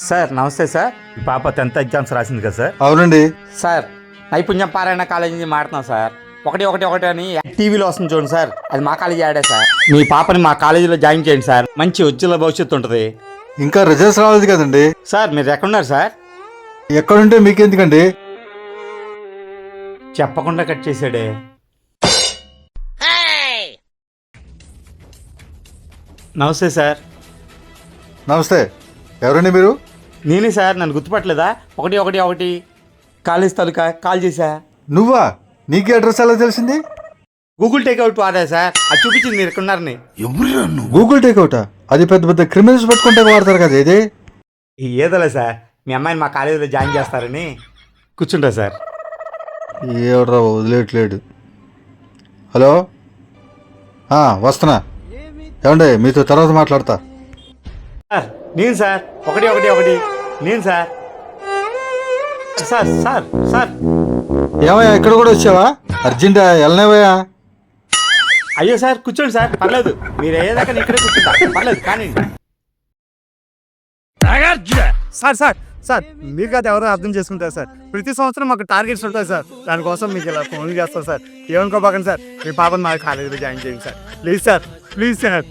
Sir నమస్తే sir. ఈ పాప 10th ఎగ్జామ్స్ రాసింది కదా సార్. అవునండి. సార్ నైపుణ్యం పారాయణ కాలేజీ నుంచి మాట్లాడుతున్నాం సార్. 111 అని టీవీలో వస్తుంది చూడండి సార్, అది మా కాలేజీ ఆడే సార్. మీ పాపని మా కాలేజీలో జాయిన్ చేయండి సార్, మంచి ఉజ్వల భవిష్యత్తు ఉంటుంది. ఇంకా రిజల్ట్స్ రాలేదు కదండి. సార్ మీరు ఎక్కడున్నారు సార్? ఎక్కడుంటే మీకెందుకండి? చెప్పకుండా కట్ చేసాడే. నమస్తే సార్. నమస్తే, ఎవరండి మీరు? నేనే సార్, నన్ను గుర్తుపట్టలేదా? 111 కాలేజ్ తాలూకా కాల్ చేశా. నువ్వా? నీకే అడ్రస్ ఎలా తెలిసింది? గూగుల్ టేక్అవుట్ వాడా సార్, అది చూపించింది మీరు ఎక్కడున్నారని. గూగుల్ టేక్అవుటా? అది పెద్ద పెద్ద క్రిమినల్స్ పెట్టుకుంటే వాడతారు కదా. ఇది ఏదోలే సార్, మీ అమ్మాయిని మా కాలేజీలో జాయిన్ చేస్తారని కూర్చుంటా సార్. ఎవడ్రా వదిలేట్లేడు. హలో, వస్తున్నా. ఏమండి, మీతో తర్వాత మాట్లాడతా. సార్ నేను సార్, 111 నేను సార్. సార్ సార్ సార్ ఏమయ్యా, ఇక్కడ కూడా వచ్చావా? అర్జెంటా వెళ్ళనేవయ్యా? అయ్యో సార్ కూర్చోండి సార్, పర్లేదు, మీరు అయ్యేదాకా నేను ఇక్కడే కూర్చుంటా, పర్లేదు కానీ. సార్ సార్ సార్ మీరు కాదు ఎవరో అర్థం చేసుకుంటారు సార్. ప్రతి సంవత్సరం మాకు టార్గెట్స్ ఉంటాయి సార్, దానికోసం మీకు ఇలా ఫోన్లు చేస్తాం సార్. ఏమనుకోబాకండి సార్, మీ పాపని మా కాలేజీలో జాయిన్ చేయండి sir, please sir, please sir.